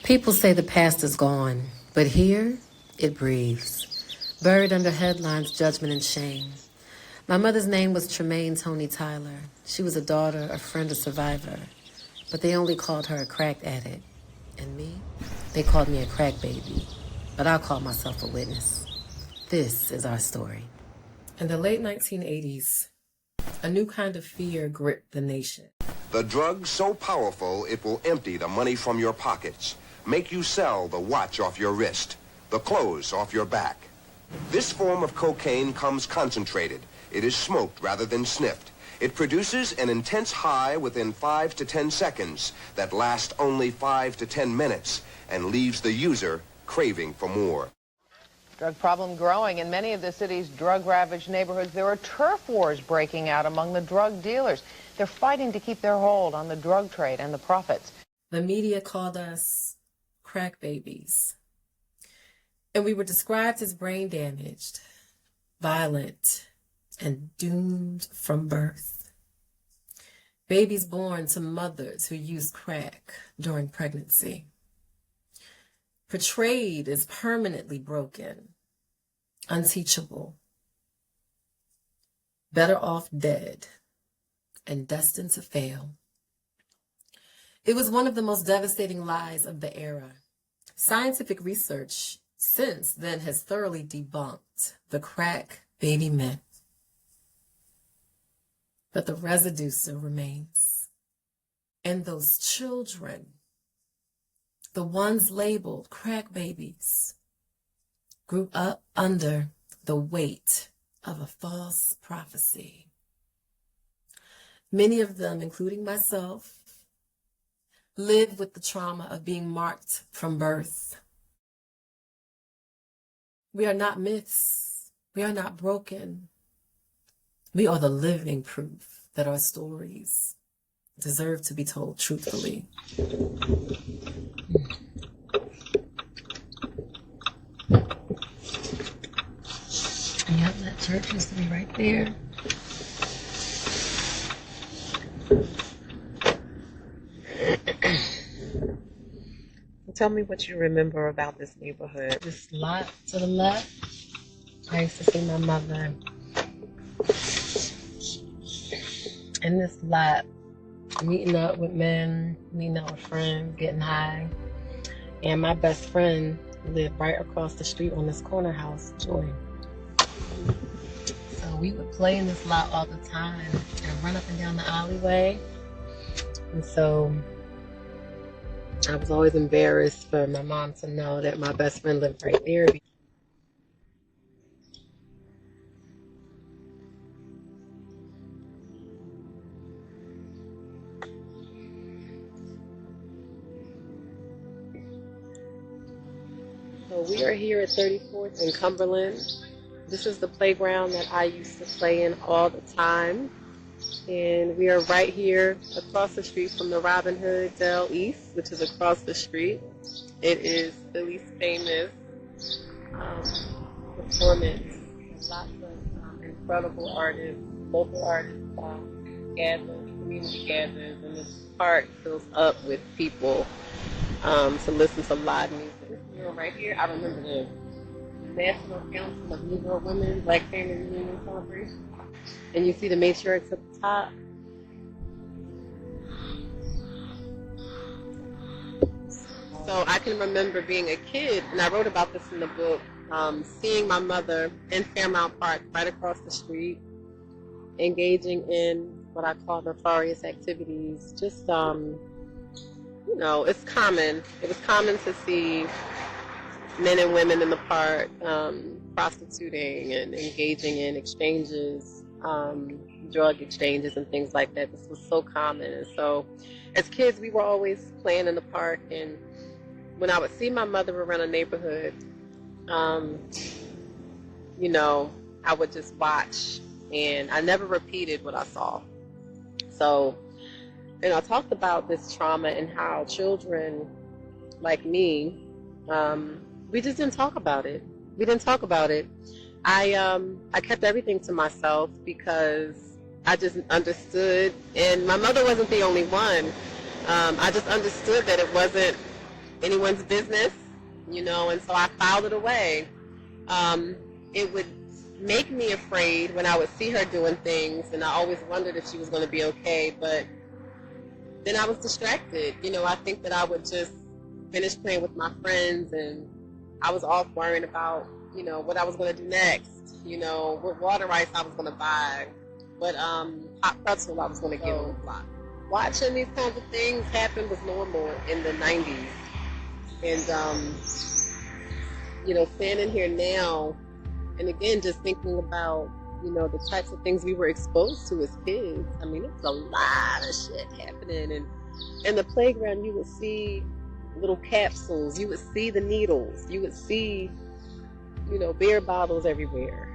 People say the past is gone, but here it breathes, buried under headlines, judgment, and shame. My mother's name was Toni Tyler. She was a daughter, a friend, a survivor. But they only called her a crack addict. And me? They called me a crack baby. But I'll call myself a witness. This is our story. In the late 1980s, a new kind of fear gripped the nation. The drug so powerful it will empty the money from your pockets, make you sell the watch off your wrist, the clothes off your back. This form of cocaine comes concentrated. It is smoked rather than sniffed. It produces an intense high within 5 to 10 seconds that lasts only 5 to 10 minutes and leaves the user craving for more. Drug problem growing in many of the city's drug-ravaged neighborhoods. There are turf wars breaking out among the drug dealers. They're fighting to keep their hold on the drug trade and the profits. The media called us crack babies. And we were described as brain damaged, violent, and doomed from birth. Babies born to mothers who used crack during pregnancy. Portrayed as permanently broken, unteachable, better off dead, and destined to fail. It was one of the most devastating lies of the era. Scientific research since then has thoroughly debunked the crack baby myth. But the residue still remains. And those children, the ones labeled crack babies, grew up under the weight of a false prophecy. Many of them, including myself, live with the trauma of being marked from birth. We are not myths. We are not broken. We are the living proof that our stories deserve to be told truthfully. Yep, that church used to be right there. Tell me what you remember about this neighborhood. This lot to the left, I used to see my mother in this lot, meeting up with men, meeting up with friends, getting high. And my best friend lived right across the street on this corner house, Joy. So we would play in this lot all the time and run up and down the alleyway. And so I was always embarrassed for my mom to know that my best friend lived right there. So we are here at 34th and Cumberland. This is the playground that I used to play in all the time. And we are right here across the street from the Robin Hood Del East, which is across the street. It is Philly's famous performance. Lots of incredible artists, local artists gather, community gathers, and this park fills up with people to listen to live music. This mural right here, I remember the National Council of Negro Women Black Family Reunion Celebration. And you see the matriarchs at the top. So I can remember being a kid, and I wrote about this in the book, seeing my mother in Fairmount Park right across the street, engaging in what I call nefarious activities. Just, you know, it's common. It was common to see men and women in the park prostituting and engaging in exchanges, drug exchanges and things like that. This was so common. And so as kids, we were always playing in the park. And when I would see my mother around a neighborhood, you know, I would just watch. And I never repeated what I saw. So, and I talked about this trauma and how children like me, we just didn't talk about it. We didn't talk about it. I kept everything to myself because I just understood, and my mother wasn't the only one. I just understood that it wasn't anyone's business, and so I filed it away. It would make me afraid when I would see her doing things, and I always wondered if she was going to be okay, but then I was distracted. I think that I would just finish playing with my friends, and I was off worrying about, what I was going to do next, what water ice I was going to buy, what hot pretzel I was going to get on the block. Watching these kinds of things happen was normal in the 90s. And, standing here now, and again, just thinking about, the types of things we were exposed to as kids. I mean, it was a lot of shit happening. And in the playground, you would see little capsules. You would see the needles. You would see, beer bottles everywhere.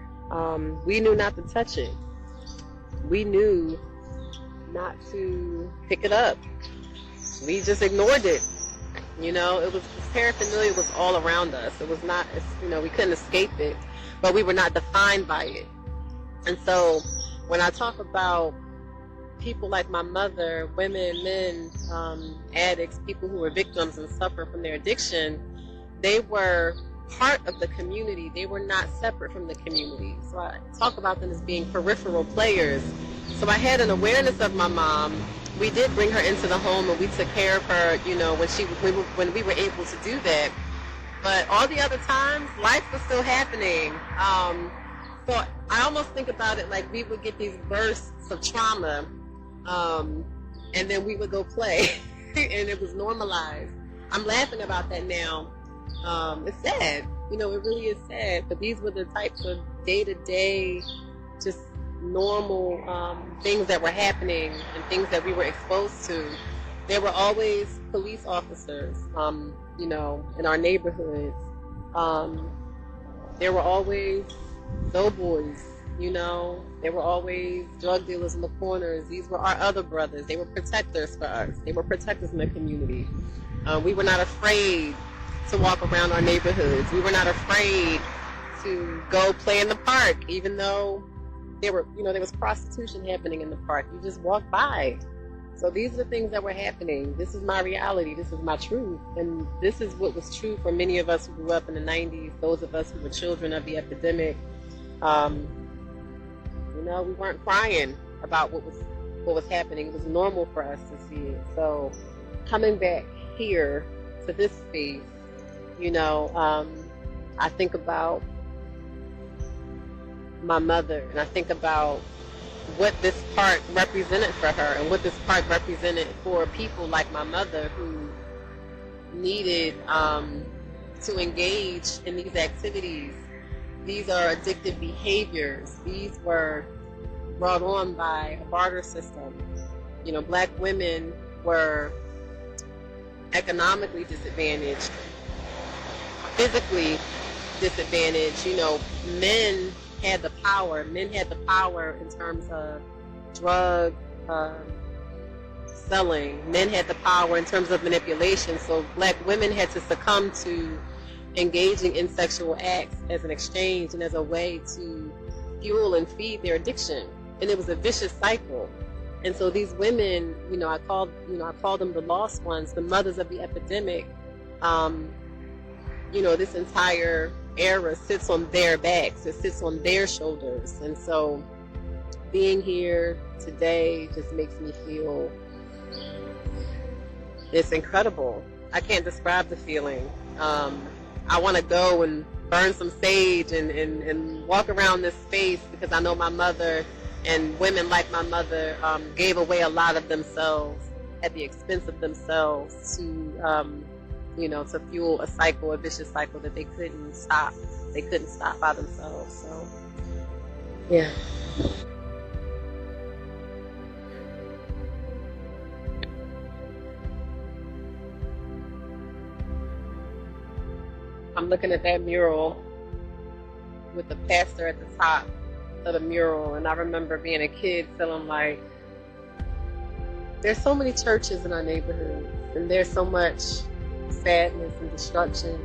We knew not to touch it. We knew not to pick it up. We just ignored it. It was, paraphernalia was all around us. It was not, we couldn't escape it, but we were not defined by it. And so when I talk about people like my mother, women, men, addicts, people who were victims and suffer from their addiction, they were part of the community. They were not separate from the community. So I talk about them as being peripheral players. So I had an awareness of my mom. We did bring her into the home, and we took care of her, when we were able to do that. But all the other times, life was still happening. So I almost think about it like we would get these bursts of trauma, and then we would go play, and it was normalized. I'm laughing about that now. It's sad. It really is sad. But these were the types of day-to-day, just normal things that were happening and things that we were exposed to. There were always police officers, in our neighborhoods. There were always doughboys, there were always drug dealers in the corners. These were our other brothers. They were protectors for us. They were protectors in the community. We were not afraid to walk around our neighborhoods. We were not afraid to go play in the park, even though there was prostitution happening in the park. You just walked by. So these are the things that were happening. This is my reality. This is my truth. And this is what was true for many of us who grew up in the 90s, those of us who were children of the epidemic. We weren't crying about what was happening. It was normal for us to see it. So coming back here to this space, I think about my mother, and I think about what this park represented for her and what this park represented for people like my mother who needed to engage in these activities. These are addictive behaviors. These were brought on by a barter system. Black women were economically disadvantaged, physically disadvantaged. Men had the power. Men had the power in terms of drug selling. Men had the power in terms of manipulation. So black women had to succumb to engaging in sexual acts as an exchange and as a way to fuel and feed their addiction. And it was a vicious cycle. And so these women, I call them the lost ones, the mothers of the epidemic. This entire era sits on their backs. It sits on their shoulders. And so being here today just makes me feel it's incredible. I can't describe the feeling. I want to go and burn some sage and walk around this space because I know my mother and women like my mother gave away a lot of themselves at the expense of themselves to fuel a cycle, a vicious cycle that they couldn't stop. They couldn't stop by themselves. So, yeah. I'm looking at that mural with the pastor at the top of the mural, and I remember being a kid feeling like there's so many churches in our neighborhood, and there's so much sadness and destruction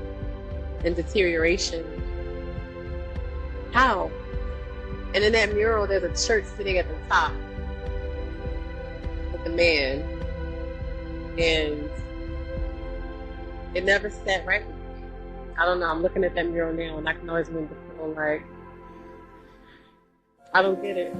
and deterioration. How? And in that mural, there's a church sitting at the top with a man, and it never sat right with me. I don't know. I'm looking at that mural now, and I can always remember feeling like, I don't get it.